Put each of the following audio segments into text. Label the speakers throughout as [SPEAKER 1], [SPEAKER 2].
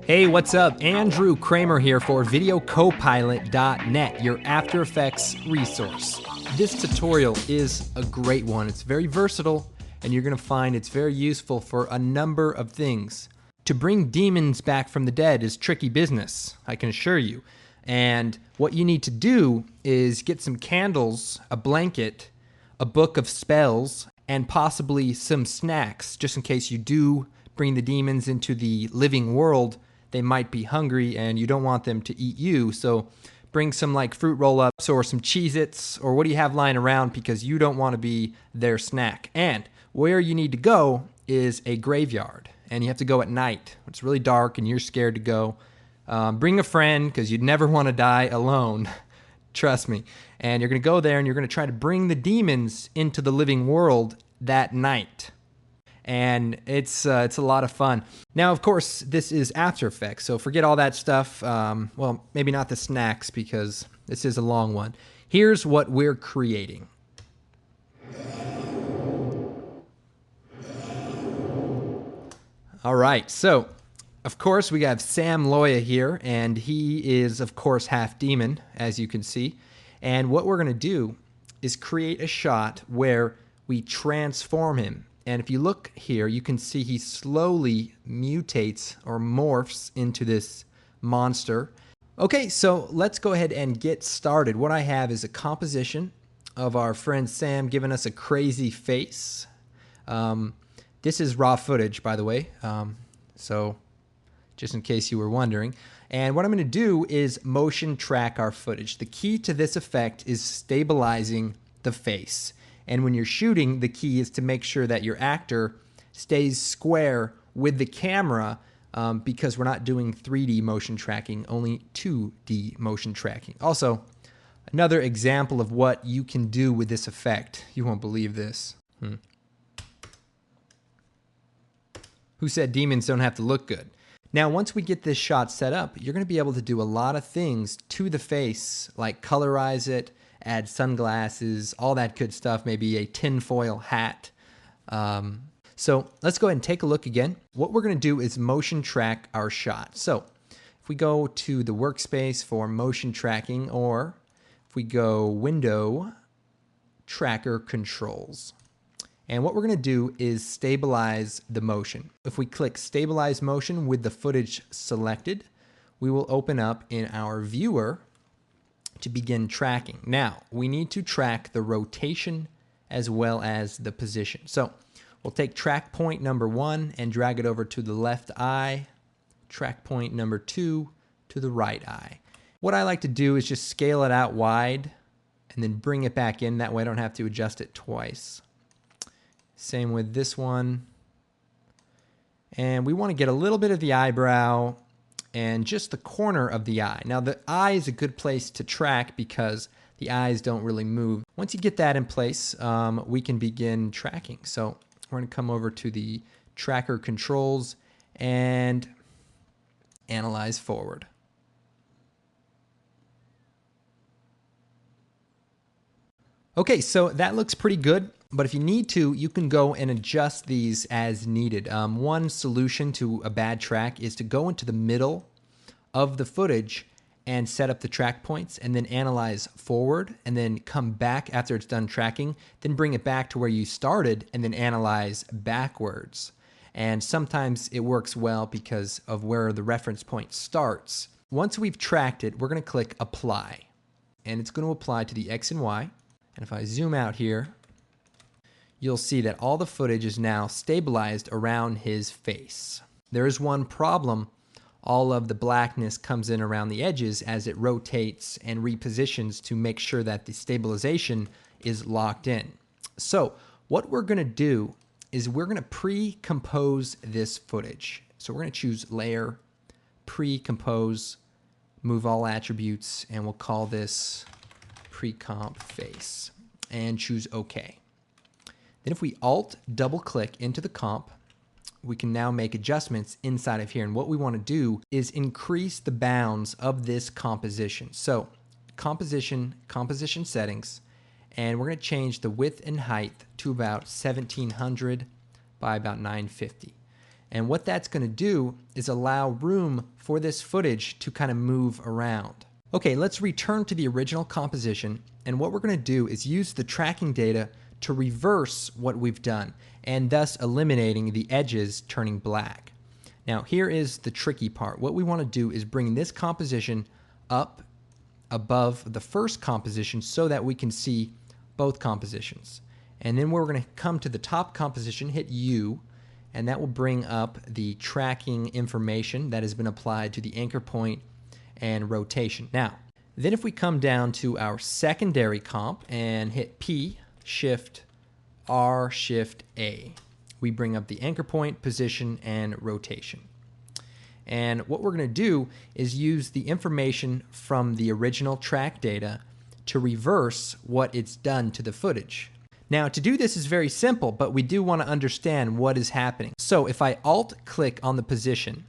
[SPEAKER 1] Hey, what's up? Andrew Kramer here for VideoCopilot.net, your After Effects resource. This tutorial is a great one. It's very versatile, and you're going to find it's very useful for a number of things. To bring demons back from the dead is tricky business, I can assure you. And what you need to do is get some candles, a blanket, a book of spells, and possibly some snacks, just in case you do bring the demons into the living world. They might be hungry and you don't want them to eat you. So bring some like fruit roll-ups or some Cheez-Its or what do you have lying around, because you don't want to be their snack. And where you need to go is a graveyard, and you have to go at night. It's really dark and you're scared to go. Bring a friend, because you'd never want to die alone. Trust me. And you're going to go there and you're going to try to bring the demons into the living world that night. And it's a lot of fun. Now, of course, this is After Effects, so forget all that stuff. Well, maybe not the snacks, because this is a long one. Here's what we're creating. All right, so of course we have Sam Loya here, and he is of course half demon, as you can see. And what we're gonna do is create a shot where we transform him. And if you look here, you can see he slowly mutates or morphs into this monster. Okay, so let's go ahead and get started. What I have is a composition of our friend Sam giving us a crazy face. This is raw footage, by the way, so just in case you were wondering. And what I'm going to do is motion track our footage. The key to this effect is stabilizing the face. And when you're shooting, the key is to make sure that your actor stays square with the camera, because we're not doing 3D motion tracking, only 2D motion tracking. Also, another example of what you can do with this effect. You won't believe this. Who said demons don't have to look good? Now, once we get this shot set up, you're going to be able to do a lot of things to the face, like colorize it, add sunglasses, all that good stuff, maybe a tinfoil hat. So let's go ahead and take a look again. What we're going to do is motion track our shot. So if we go to the workspace for motion tracking, or if we go Window, Tracker Controls. And what we're going to do is stabilize the motion. If we click Stabilize Motion with the footage selected, we will open up in our viewer to begin tracking. Now, we need to track the rotation as well as the position. So we'll take track point number 1 and drag it over to the left eye, track point number 2 to the right eye. What I like to do is just scale it out wide and then bring it back in. That way I don't have to adjust it twice. Same with this one. And we want to get a little bit of the eyebrow and just the corner of the eye. Now, the eye is a good place to track because the eyes don't really move. Once you get that in place, we can begin tracking. So we're going to come over to the tracker controls and analyze forward. Okay, so that looks pretty good. But if you need to, you can go and adjust these as needed. One solution to a bad track is to go into the middle of the footage and set up the track points and then analyze forward and then come back after it's done tracking, then bring it back to where you started and then analyze backwards. And sometimes it works well because of where the reference point starts. Once we've tracked it, we're going to click Apply. And it's going to apply to the X and Y. And if I zoom out here, you'll see that all the footage is now stabilized around his face. There is one problem. All of the blackness comes in around the edges as it rotates and repositions to make sure that the stabilization is locked in. So what we're going to do is we're going to pre-compose this footage. So we're going to choose Layer, Pre-compose, Move All Attributes, and we'll call this Pre-comp Face, and choose OK. Then if we Alt double click into the comp, we can now make adjustments inside of here. And what we want to do is increase the bounds of this composition. So composition settings, and we're going to change the width and height to about 1700 by about 950. And what that's going to do is allow room for this footage to kind of move around. Okay, let's return to the original composition, and what we're going to do is use the tracking data to reverse what we've done, and thus eliminating the edges turning black. Now here is the tricky part. What we want to do is bring this composition up above the first composition so that we can see both compositions. And then we're going to come to the top composition, hit U, and that will bring up the tracking information that has been applied to the anchor point and rotation. Now, then if we come down to our secondary comp and hit P, Shift R, Shift A, we bring up the anchor point, position, and rotation. And what we're going to do is use the information from the original track data to reverse what it's done to the footage. Now, to do this is very simple, but we do want to understand what is happening. So if I Alt-click on the position,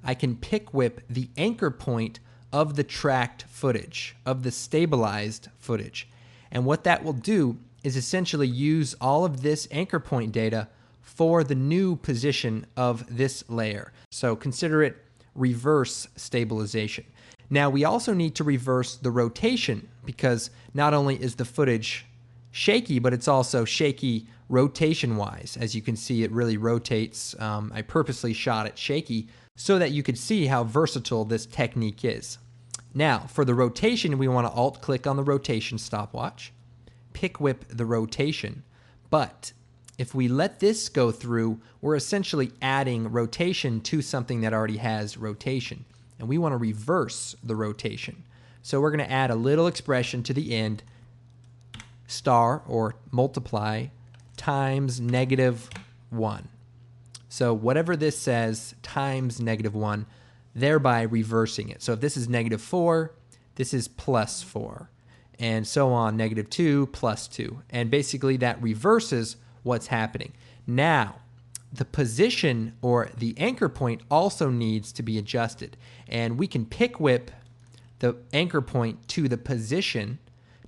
[SPEAKER 1] I can pick whip the anchor point of the tracked footage, of the stabilized footage. And what that will do is essentially use all of this anchor point data for the new position of this layer. So consider it reverse stabilization. Now we also need to reverse the rotation, because not only is the footage shaky, but it's also shaky rotation-wise. As you can see, it really rotates. I purposely shot it shaky so that you could see how versatile this technique is. Now, for the rotation, we want to Alt-click on the rotation stopwatch, pick whip the rotation, but if we let this go through, we're essentially adding rotation to something that already has rotation, and we want to reverse the rotation. So we're going to add a little expression to the end, star or multiply times -1. So whatever this says times -1, thereby reversing it. So if this is -4, this is +4, and so on, -2, +2. And basically that reverses what's happening. Now, the position or the anchor point also needs to be adjusted, and we can pick whip the anchor point to the position,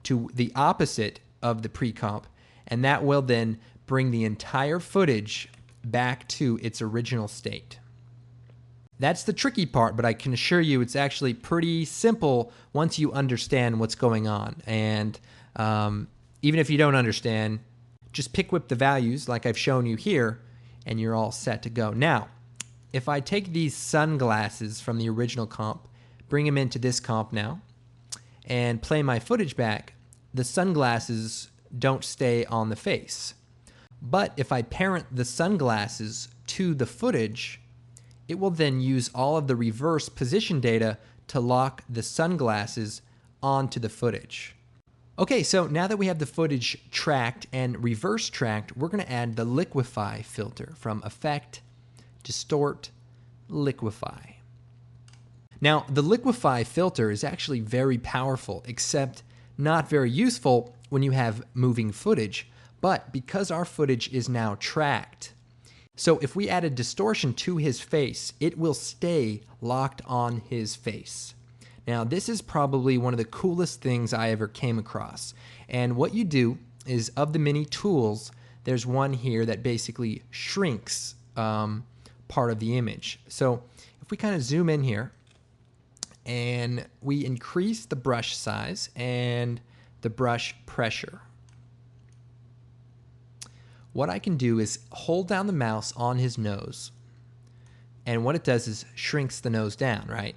[SPEAKER 1] to the opposite of the pre-comp, and that will then bring the entire footage back to its original state. That's the tricky part, but I can assure you it's actually pretty simple once you understand what's going on. And even if you don't understand, just pick whip the values like I've shown you here, and you're all set to go. Now, if I take these sunglasses from the original comp, bring them into this comp now, and play my footage back, the sunglasses don't stay on the face. But if I parent the sunglasses to the footage, it will then use all of the reverse position data to lock the sunglasses onto the footage. Okay, so now that we have the footage tracked and reverse tracked, we're going to add the liquify filter from Effect, Distort, Liquify. Now, the liquify filter is actually very powerful, except not very useful when you have moving footage. But because our footage is now tracked, so if we add a distortion to his face, it will stay locked on his face. Now, this is probably one of the coolest things I ever came across. And what you do is, of the many tools, there's one here that basically shrinks part of the image. So if we kind of zoom in here and we increase the brush size and the brush pressure, what I can do is hold down the mouse on his nose, and what it does is shrinks the nose down, right?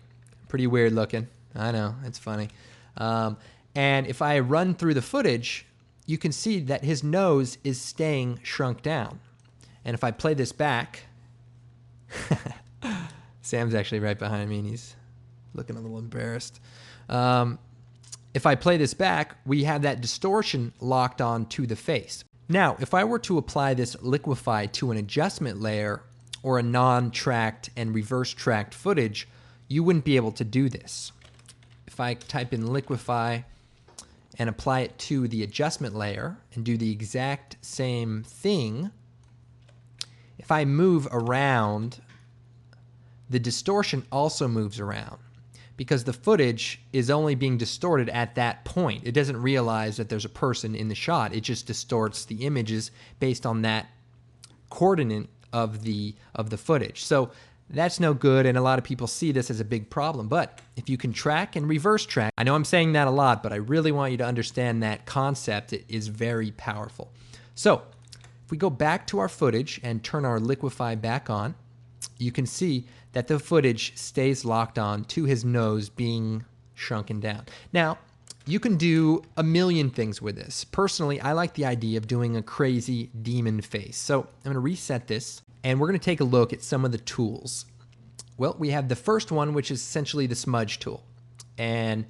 [SPEAKER 1] Pretty weird looking. I know, it's funny. And if I run through the footage, you can see that his nose is staying shrunk down. And if I play this back, Sam's actually right behind me and he's looking a little embarrassed. If I play this back, we have that distortion locked on to the face. Now, if I were to apply this liquify to an adjustment layer or a non-tracked and reverse-tracked footage, you wouldn't be able to do this. If I type in liquify and apply it to the adjustment layer and do the exact same thing, if I move around, the distortion also moves around because the footage is only being distorted at that point. It doesn't realize that there's a person in the shot. It just distorts the images based on that coordinate of the footage. So that's no good, and a lot of people see this as a big problem. But if you can track and reverse track, I know I'm saying that a lot, but I really want you to understand that concept. It is very powerful. So if we go back to our footage and turn our liquify back on, you can see that the footage stays locked on to his nose being shrunken down. Now, you can do a million things with this. Personally, I like the idea of doing a crazy demon face. So I'm going to reset this, and we're going to take a look at some of the tools. Well, we have the first one, which is essentially the smudge tool, and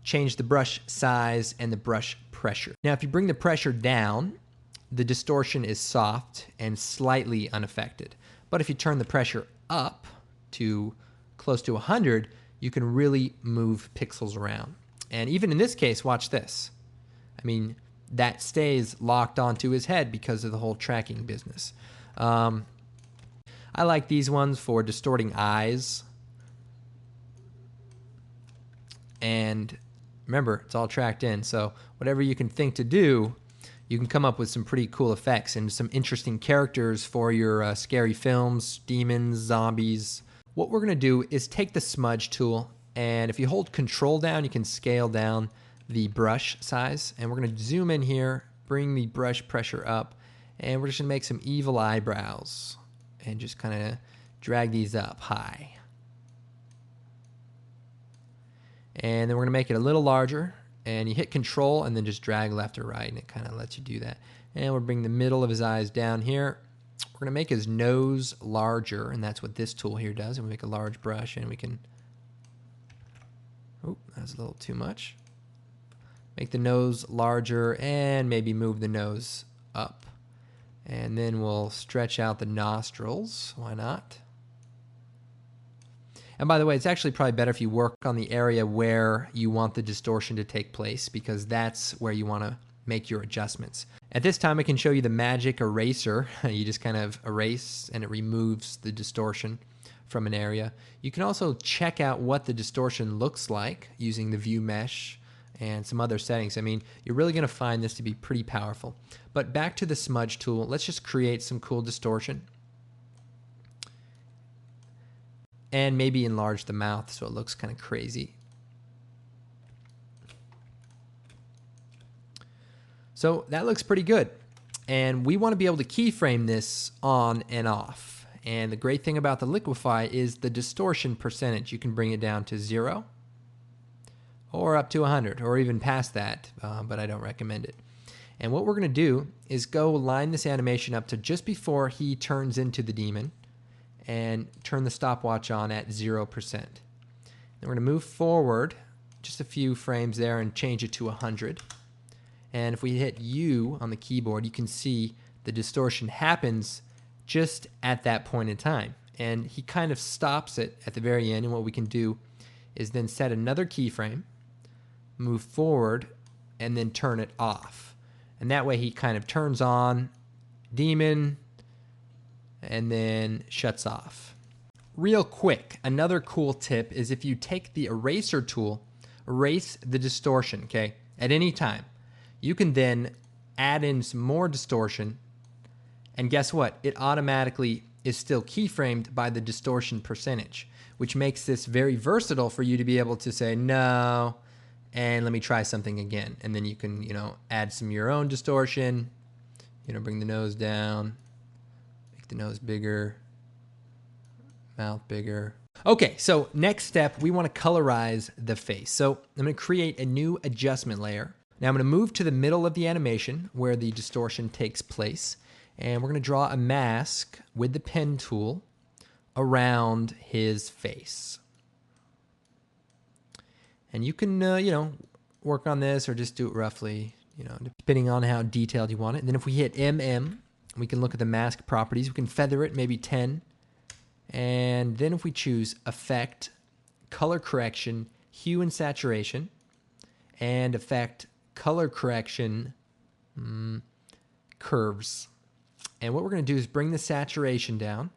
[SPEAKER 1] change the brush size and the brush pressure. Now, if you bring the pressure down, the distortion is soft and slightly unaffected. But if you turn the pressure up to close to 100, you can really move pixels around. And even in this case, watch this. I mean, that stays locked onto his head because of the whole tracking business. I like these ones for distorting eyes. And remember, it's all tracked in, so whatever you can think to do, you can come up with some pretty cool effects and some interesting characters for your scary films, demons, zombies. What we're going to do is take the smudge tool, and if you hold control down, you can scale down the brush size. And we're going to zoom in here, bring the brush pressure up, and we're just going to make some evil eyebrows and just kind of drag these up high. And then we're going to make it a little larger, and you hit control and then just drag left or right, and it kind of lets you do that. And we'll bring the middle of his eyes down here. We're going to make his nose larger, and that's what this tool here does. And we make a large brush, and we can, oh, that's a little too much. Make the nose larger and maybe move the nose up. And then we'll stretch out the nostrils. Why not? And by the way, it's actually probably better if you work on the area where you want the distortion to take place, because that's where you want to make your adjustments. At this time, I can show you the magic eraser. You just kind of erase and it removes the distortion from an area. You can also check out what the distortion looks like using the view mesh and some other settings. I mean, you're really going to find this to be pretty powerful. But back to the smudge tool, let's just create some cool distortion. And maybe enlarge the mouth so it looks kind of crazy. So that looks pretty good. And we want to be able to keyframe this on and off. And the great thing about the liquify is the distortion percentage. You can bring it down to 0 or up to 100 or even past that, but I don't recommend it. And what we're going to do is go line this animation up to just before he turns into the demon, and turn the stopwatch on at 0%. Then we're going to move forward just a few frames there and change it to 100. And if we hit U on the keyboard, you can see the distortion happens just at that point in time. And he kind of stops it at the very end, and what we can do is then set another keyframe, move forward, and then turn it off. And that way he kind of turns on demon, and then shuts off. Real quick, another cool tip is if you take the eraser tool, erase the distortion, okay, at any time. You can then add in some more distortion, and guess what? It automatically is still keyframed by the distortion percentage, which makes this very versatile for you to be able to say, no, and let me try something again. And then you can, add some of your own distortion, bring the nose down, the nose bigger, mouth bigger. Okay, so next step, we want to colorize the face. So I'm going to create a new adjustment layer. Now I'm going to move to the middle of the animation where the distortion takes place, and we're going to draw a mask with the pen tool around his face. And you can, work on this or just do it roughly, depending on how detailed you want it. And then if we hit MM, we can look at the mask properties. We can feather it, maybe 10. And then if we choose Effect, Color Correction, Hue and Saturation, and Effect, Color Correction, Curves. And what we're going to do is bring the saturation down.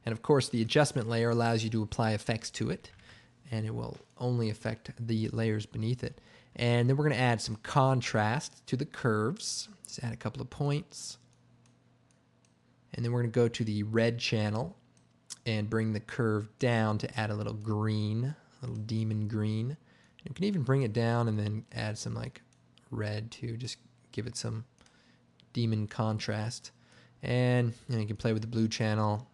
[SPEAKER 1] And of course, the adjustment layer allows you to apply effects to it, and it will only affect the layers beneath it. And then we're going to add some contrast to the curves. Just add a couple of points. And then we're going to go to the red channel and bring the curve down to add a little green, a little demon green. You can even bring it down and then add some like red too, just give it some demon contrast. And you can play with the blue channel,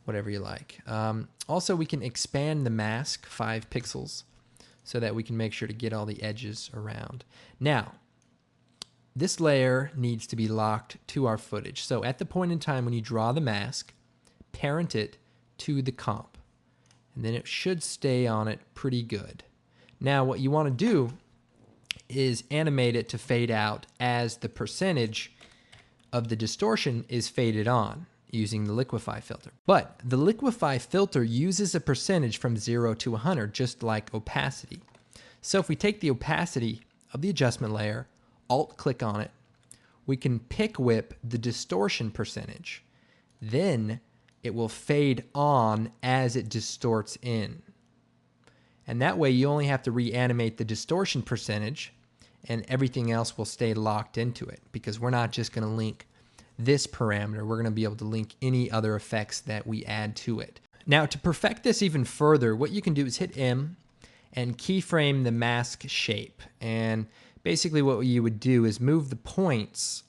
[SPEAKER 1] whatever you like. Also, we can expand the mask 5 pixels so that we can make sure to get all the edges around. Now, this layer needs to be locked to our footage. So at the point in time when you draw the mask, parent it to the comp, and then it should stay on it pretty good. Now, what you want to do is animate it to fade out as the percentage of the distortion is faded on using the liquify filter. But the liquify filter uses a percentage from 0 to 100, just like opacity. So if we take the opacity of the adjustment layer, alt-click on it, we can pick whip the distortion percentage. Then it will fade on as it distorts in. And that way you only have to reanimate the distortion percentage and everything else will stay locked into it, because we're not just going to link this parameter. We're going to be able to link any other effects that we add to it. Now, to perfect this even further, what you can do is hit M and keyframe the mask shape. And basically what you would do is move the points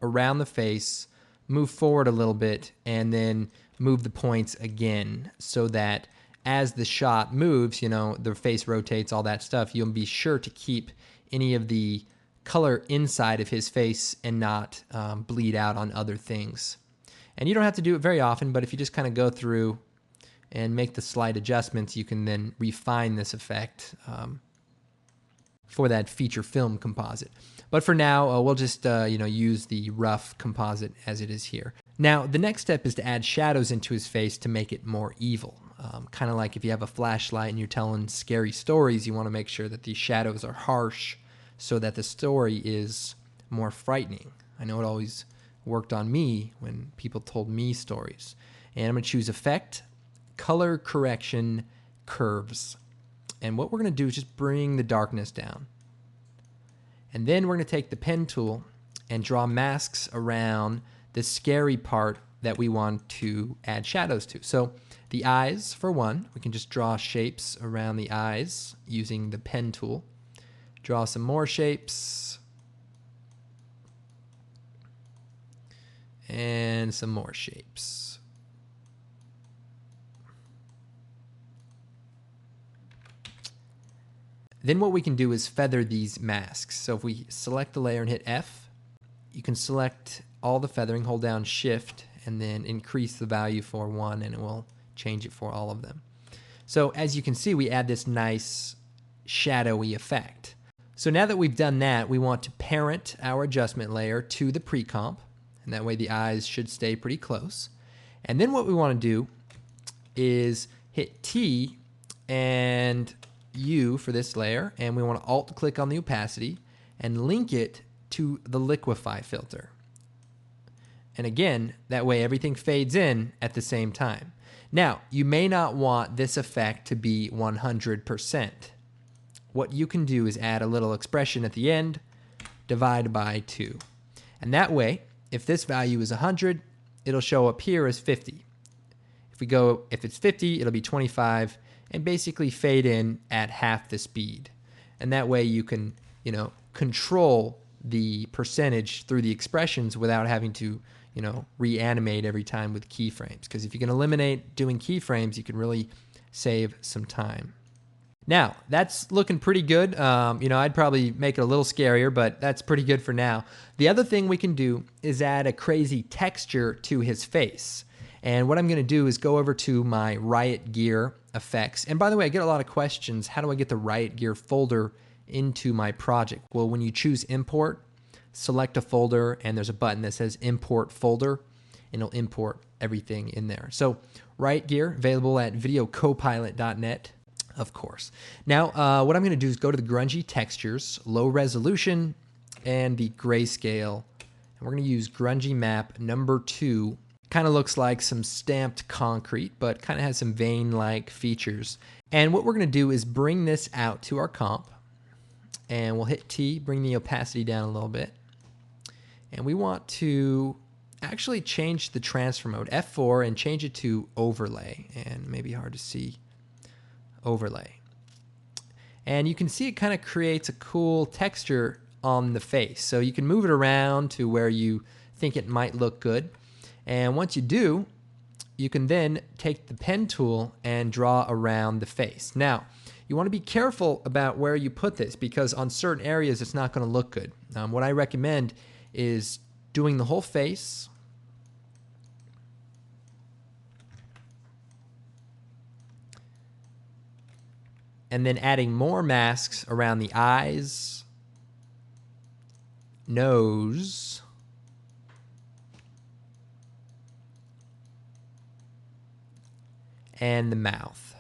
[SPEAKER 1] around the face, move forward a little bit, and then move the points again so that as the shot moves, the face rotates, all that stuff, you'll be sure to keep any of the color inside of his face and not bleed out on other things. And you don't have to do it very often, but if you just kind of go through and make the slight adjustments, you can then refine this effect for that feature film composite. But for now, we'll just use the rough composite as it is here. Now, the next step is to add shadows into his face to make it more evil. Kind of like if you have a flashlight and you're telling scary stories, you want to make sure that these shadows are harsh so that the story is more frightening. I know it always worked on me when people told me stories. And I'm going to choose Effect, Color Correction, Curves. And what we're going to do is just bring the darkness down. And then we're going to take the pen tool and draw masks around the scary part that we want to add shadows to. So the eyes, for one, we can just draw shapes around the eyes using the pen tool. Draw some more shapes. And some more shapes. Then what we can do is feather these masks. So if we select the layer and hit F, you can select all the feathering, hold down Shift, and then increase the value for one, and it will change it for all of them. So as you can see, we add this nice shadowy effect. So now that we've done that, we want to parent our adjustment layer to the pre-comp, and that way the eyes should stay pretty close. And then what we want to do is hit T and U for this layer, and we want to alt-click on the opacity and link it to the liquify filter. And again, that way everything fades in at the same time. Now, you may not want this effect to be 100%. What you can do is add a little expression at the end, divide by 2. And that way, if this value is 100, it'll show up here as 50. If it's 50, it'll be 25, and basically fade in at half the speed. And that way you can, control the percentage through the expressions without having to, reanimate every time with keyframes. Because if you can eliminate doing keyframes, you can really save some time. Now, that's looking pretty good. I'd probably make it a little scarier, but that's pretty good for now. The other thing we can do is add a crazy texture to his face. And what I'm going to do is go over to my Riot Gear effects. And by the way, I get a lot of questions. How do I get the Riot Gear folder into my project? Well, when you choose Import, select a folder, and there's a button that says Import Folder, and it'll import everything in there. So Riot Gear, available at videocopilot.net. Of course. Now, what I'm going to do is go to the grungy textures, low resolution, and the grayscale. And we're going to use grungy map number 2. Kind of looks like some stamped concrete, but kind of has some vein-like features. And what we're going to do is bring this out to our comp. And we'll hit T, bring the opacity down a little bit. And we want to actually change the transfer mode, F4, and change it to overlay. And maybe hard to see, overlay. And you can see it kind of creates a cool texture on the face. So you can move it around to where you think it might look good. And once you do, you can then take the pen tool and draw around the face. Now, you want to be careful about where you put this because on certain areas it's not going to look good. What I recommend is doing the whole face, and then adding more masks around the eyes, nose, and the mouth.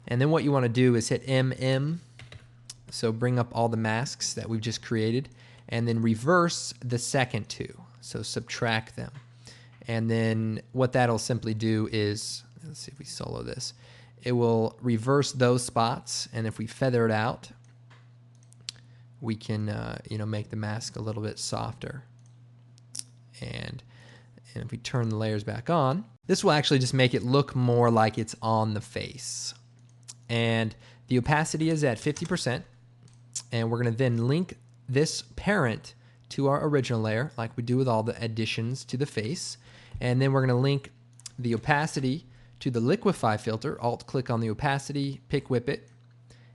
[SPEAKER 1] And then what you want to do is hit MM, so bring up all the masks that we've just created, and then reverse the second two, so subtract them. And then what that'll simply do is, let's see if we solo this, it will reverse those spots, and if we feather it out, we can make the mask a little bit softer. And if we turn the layers back on, this will actually just make it look more like it's on the face. And the opacity is at 50%, and we're going to then link this parent to our original layer like we do with all the additions to the face. And then we're going to link the opacity to the liquify filter. Alt-click on the opacity, pick whip it,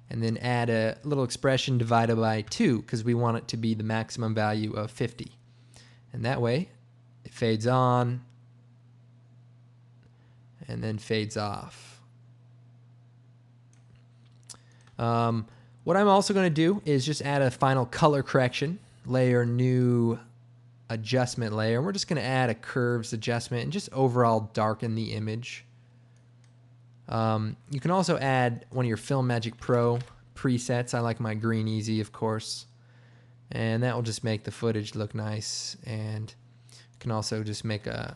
[SPEAKER 1] and then add a little expression divided by 2 because we want it to be the maximum value of 50. And that way it fades on and then fades off. What I'm also going to do is just add a final color correction, layer, new adjustment layer. And we're just going to add a curves adjustment and just overall darken the image. You can also add one of your Filmmagic Pro presets. I like my green easy, of course. And that will just make the footage look nice. And you can also just make an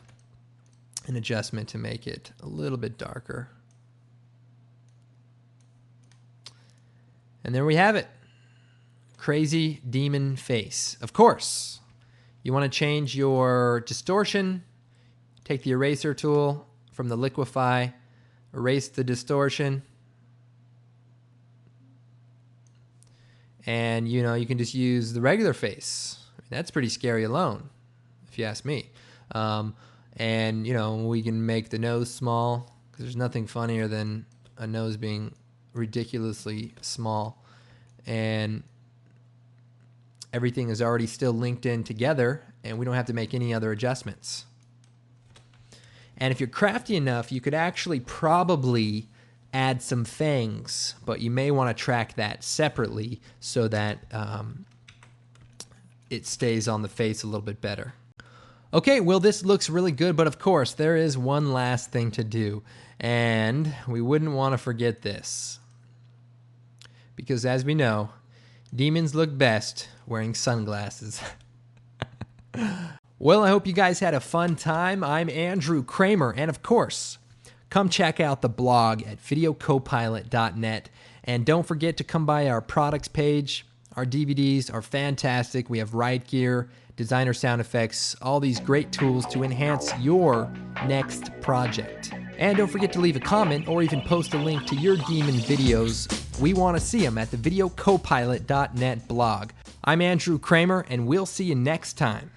[SPEAKER 1] adjustment to make it a little bit darker. And there we have it. Crazy demon face. Of course, you want to change your distortion. Take the eraser tool from the liquify, erase the distortion. And you can just use the regular face. That's pretty scary alone, if you ask me. And we can make the nose small because there's nothing funnier than a nose being ridiculously small, and everything is already still linked in together, and we don't have to make any other adjustments. And if you're crafty enough, you could actually probably add some fangs, but you may want to track that separately so that it stays on the face a little bit better. Okay, well, this looks really good, but of course there is one last thing to do, and we wouldn't want to forget this. Because as we know, demons look best wearing sunglasses. Well, I hope you guys had a fun time. I'm Andrew Kramer, and of course, come check out the blog at videocopilot.net. And don't forget to come by our products page. Our DVDs are fantastic. We have riot gear, designer sound effects, all these great tools to enhance your next project. And don't forget to leave a comment or even post a link to your demon videos. We want to see them at the videocopilot.net blog. I'm Andrew Kramer, and we'll see you next time.